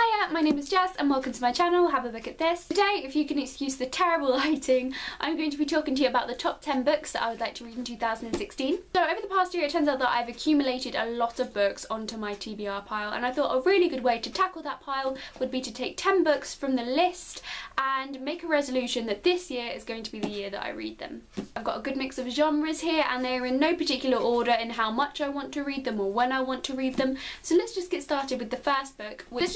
Hiya, my name is Jess and welcome to my channel. Have a look at this. Today, if you can excuse the terrible lighting, I'm going to be talking to you about the top 10 books that I would like to read in 2016. So over the past year, it turns out that I've accumulated a lot of books onto my TBR pile, and I thought a really good way to tackle that pile would be to take 10 books from the list and make a resolution that this year is going to be the year that I read them. I've got a good mix of genres here and they're in no particular order in how much I want to read them or when I want to read them. So let's just get started with the first book. Which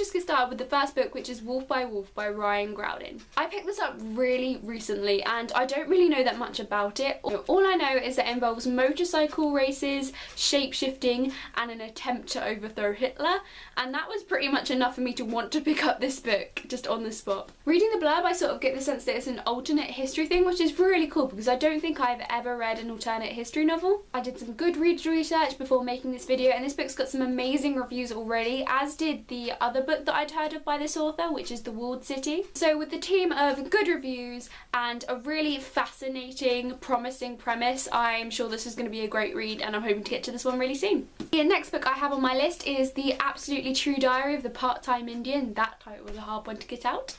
is Wolf by Ryan Groudon. I picked this up really recently and I don't really know that much about it. All I know is that it involves motorcycle races, shape-shifting and an attempt to overthrow Hitler, and that was pretty much enough for me to want to pick up this book just on the spot. Reading the blurb, I sort of get the sense that it's an alternate history thing, which is really cool because I don't think I've ever read an alternate history novel. I did some Goodreads research before making this video and this book's got some amazing reviews already, as did the other book that I'd heard of by this author, which is The Walled City. So with the team of good reviews and a really fascinating, promising premise, I'm sure this is going to be a great read and I'm hoping to get to this one really soon. The next book I have on my list is The Absolutely True Diary of the Part-Time Indian. That title was a hard one to get out.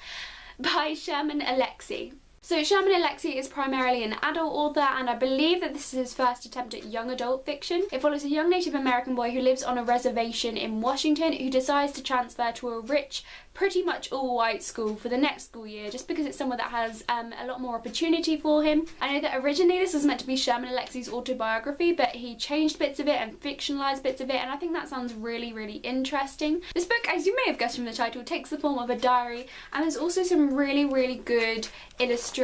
By Sherman Alexie. So Sherman Alexie is primarily an adult author and I believe that this is his first attempt at young adult fiction. It follows a young Native American boy who lives on a reservation in Washington who decides to transfer to a rich, pretty much all-white school for the next school year just because it's somewhere that has a lot more opportunity for him. I know that originally this was meant to be Sherman Alexie's autobiography, but he changed bits of it and fictionalised bits of it, and I think that sounds really, really interesting. This book, as you may have guessed from the title, takes the form of a diary, and there's also some really, really good illustrations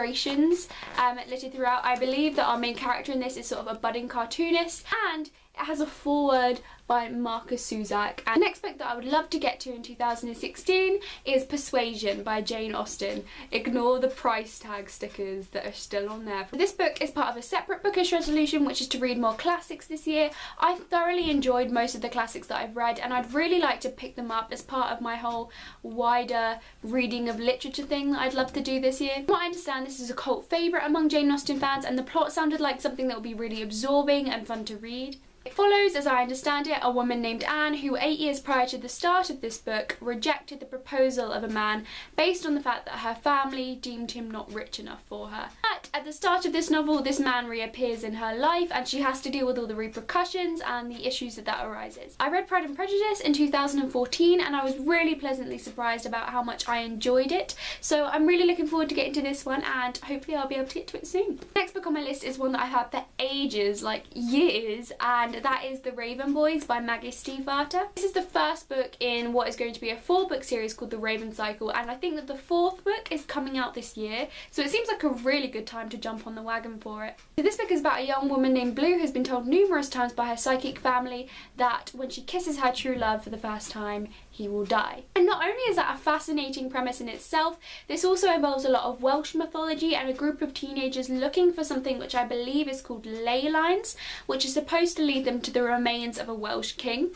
littered throughout. I believe that our main character in this is sort of a budding cartoonist, and it has a foreword by Marcus Zusak. And the next book that I would love to get to in 2016 is Persuasion by Jane Austen. Ignore the price tag stickers that are still on there. This book is part of a separate bookish resolution, which is to read more classics this year. I thoroughly enjoyed most of the classics that I've read and I'd really like to pick them up as part of my whole wider reading of literature thing that I'd love to do this year. From what I understand, this is a cult favourite among Jane Austen fans and the plot sounded like something that would be really absorbing and fun to read. It follows, as I understand it, a woman named Anne who 8 years prior to the start of this book rejected the proposal of a man based on the fact that her family deemed him not rich enough for her. But at the start of this novel, this man reappears in her life and she has to deal with all the repercussions and the issues that arises. I read Pride and Prejudice in 2014 and I was really pleasantly surprised about how much I enjoyed it, so I'm really looking forward to getting to this one and hopefully I'll be able to get to it soon. The next book on my list is one that I've had for ages, like years, and that is The Raven Boys by Maggie Stiefvater. This is the first book in what is going to be a 4-book series called The Raven Cycle, and I think that the 4th book is coming out this year, so it seems like a really good time to jump on the wagon for it. So this book is about a young woman named Blue who's been told numerous times by her psychic family that when she kisses her true love for the first time, he will die. And not only is that a fascinating premise in itself, this also involves a lot of Welsh mythology and a group of teenagers looking for something which I believe is called ley lines, which is supposed to lead them to the remains of a Welsh king.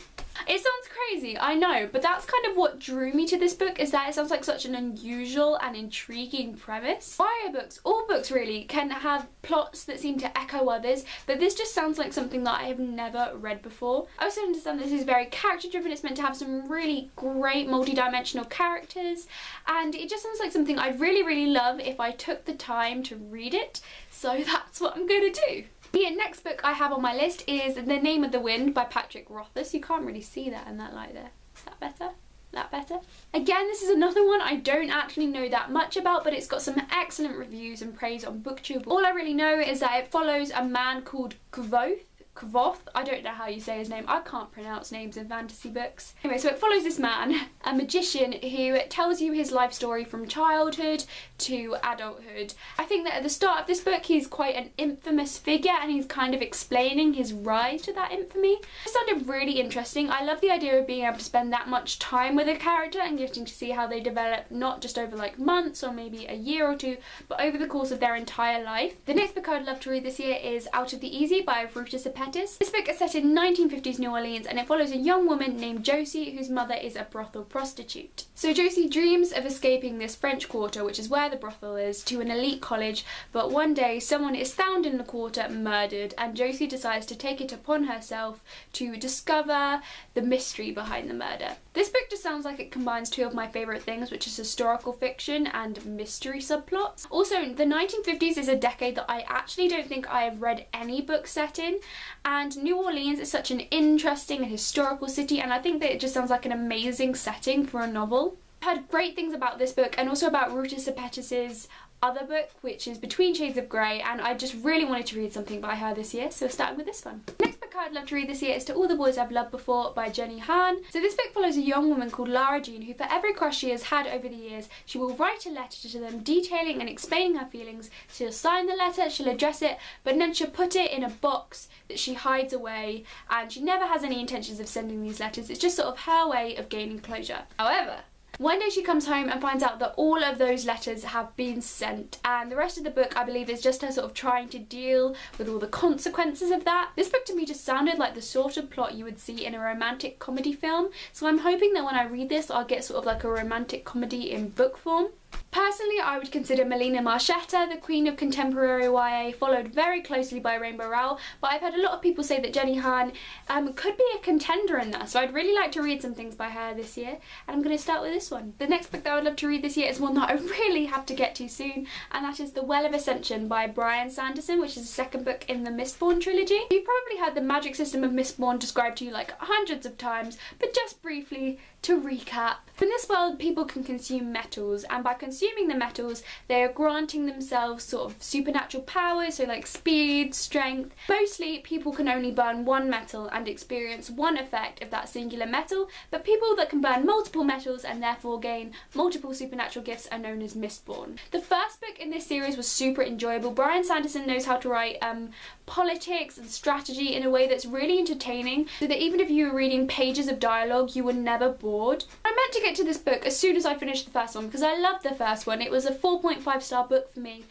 It sounds crazy, I know, but that's kind of what drew me to this book, is that it sounds like such an unusual and intriguing premise. YA books, all books really, can have plots that seem to echo others, but this just sounds like something that I have never read before. I also understand this is very character driven, it's meant to have some really great multi-dimensional characters, and it just sounds like something I'd really, really love if I took the time to read it, so that's what I'm going to do. The next book I have on my list is The Name of the Wind by Patrick Rothfuss. You can't really see that in that light there. Is that better? That better? Again, this is another one I don't actually know that much about, but it's got some excellent reviews and praise on BookTube. All I really know is that it follows a man called Kvothe, I don't know how you say his name, I can't pronounce names in fantasy books. Anyway, so it follows this man, a magician, who tells you his life story from childhood to adulthood. I think that at the start of this book he's quite an infamous figure and he's kind of explaining his rise to that infamy. It sounded really interesting. I love the idea of being able to spend that much time with a character and getting to see how they develop, not just over like months or maybe a year or two, but over the course of their entire life. The next book I would love to read this year is Out of the Easy by Fruta Sepetys. This book is set in 1950s New Orleans and it follows a young woman named Josie whose mother is a brothel prostitute. So Josie dreams of escaping this French Quarter, which is where the brothel is, to an elite college, but one day someone is found in the quarter murdered and Josie decides to take it upon herself to discover the mystery behind the murder. This book just sounds like it combines two of my favourite things, which is historical fiction and mystery subplots. Also, the 1950s is a decade that I actually don't think I have read any book set in, and New Orleans is such an interesting and historical city, and I think that it just sounds like an amazing setting for a novel. I've heard great things about this book and also about Ruta Sepetys' other book, which is Between Shades of Grey, and I just really wanted to read something by her this year, so starting with this one. Next book I'd love to read this year is To All the Boys I've Loved Before by Jenny Han. So this book follows a young woman called Lara Jean who, for every crush she has had over the years, she will write a letter to them detailing and explaining her feelings. She'll sign the letter, she'll address it, but then she'll put it in a box that she hides away, and she never has any intentions of sending these letters. It's just sort of her way of gaining closure. However, one day she comes home and finds out that all of those letters have been sent, and the rest of the book, I believe, is just her sort of trying to deal with all the consequences of that. This book to me just sounded like the sort of plot you would see in a romantic comedy film, so I'm hoping that when I read this I'll get sort of like a romantic comedy in book form. Personally, I would consider Melina Marchetta the queen of contemporary YA, followed very closely by Rainbow Rowell, but I've had a lot of people say that Jenny Han could be a contender in that, so I'd really like to read some things by her this year, and I'm going to start with this one. The next book that I would love to read this year is one that I really have to get to soon, and that is The Well of Ascension by Brian Sanderson, which is the second book in the Mistborn trilogy. You've probably heard the magic system of Mistborn described to you like hundreds of times, but just briefly, to recap, in this world people can consume metals, and by consuming the metals they are granting themselves sort of supernatural powers, so like speed, strength. Mostly people can only burn one metal and experience one effect of that singular metal, but people that can burn multiple metals and therefore gain multiple supernatural gifts are known as Mistborn. The first book in this series was super enjoyable. Brian Sanderson knows how to write politics and strategy in a way that's really entertaining, so that even if you were reading pages of dialogue you were never bored. I meant to get to this book as soon as I finished the first one because I loved the first one. It was a 4.5-star book for me,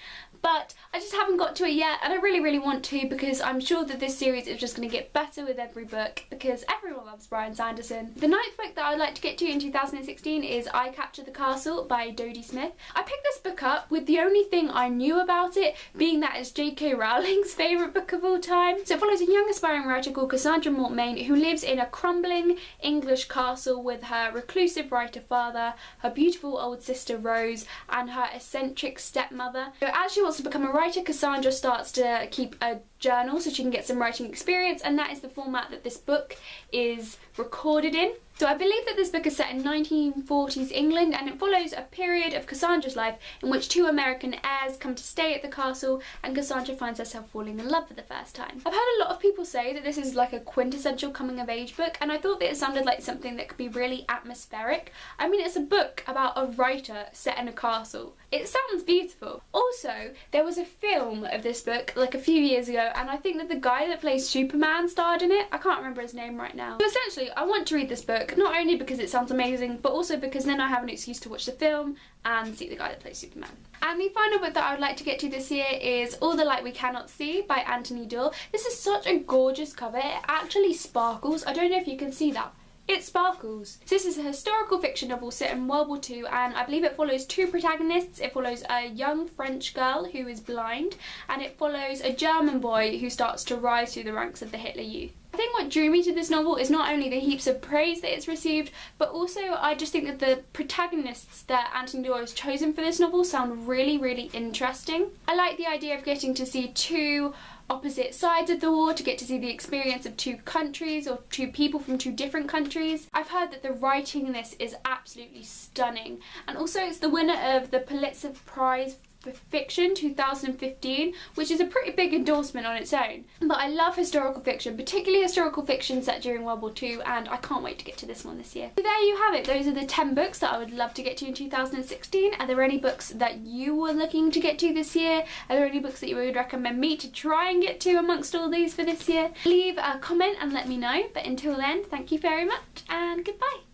but I just haven't got to it yet, and I really want to, because I'm sure that this series is just going to get better with every book because everyone loves Brian Sanderson. The ninth book that I'd like to get to in 2016 is I Captured the Castle by Dodie Smith. I picked this book up with the only thing I knew about it being that it's J.K. Rowling's favourite book of all time. So it follows a young aspiring writer called Cassandra Mortmain who lives in a crumbling English castle with her reclusive writer father, her beautiful old sister Rose, and her eccentric stepmother. So as she wants to become a writer, Cassandra starts to keep a journal so she can get some writing experience, and that is the format that this book is recorded in. So I believe that this book is set in 1940s England, and it follows a period of Cassandra's life in which two American heirs come to stay at the castle, and Cassandra finds herself falling in love for the first time. I've heard a lot of people say that this is like a quintessential coming of age book, and I thought that it sounded like something that could be really atmospheric. I mean, it's a book about a writer set in a castle. It sounds beautiful. Also, there was a film of this book like a few years ago, and I think that the guy that plays Superman starred in it. I can't remember his name right now. So essentially, I want to read this book, not only because it sounds amazing, but also because then I have an excuse to watch the film and see the guy that plays Superman. And the final book that I would like to get to this year is All the Light We Cannot See by Anthony Doyle. This is such a gorgeous cover. It actually sparkles. I don't know if you can see that. It sparkles. So this is a historical fiction novel set in World War II, and I believe it follows two protagonists. It follows a young French girl who is blind, and it follows a German boy who starts to rise through the ranks of the Hitler Youth. I think what drew me to this novel is not only the heaps of praise that it's received, but also I just think that the protagonists that Anthony Doyle has chosen for this novel sound really interesting. I like the idea of getting to see two opposite sides of the war, to get to see the experience of two countries or two people from two different countries. I've heard that the writing in this is absolutely stunning, and also it's the winner of the Pulitzer Prize for Fiction 2015, which is a pretty big endorsement on its own. But I love historical fiction, particularly historical fiction set during World War II, and I can't wait to get to this one this year. So there you have it. Those are the 10 books that I would love to get to in 2016. Are there any books that you were looking to get to this year? Are there any books that you would recommend me to try and get to amongst all these for this year? Leave a comment and let me know. But until then, thank you very much and goodbye.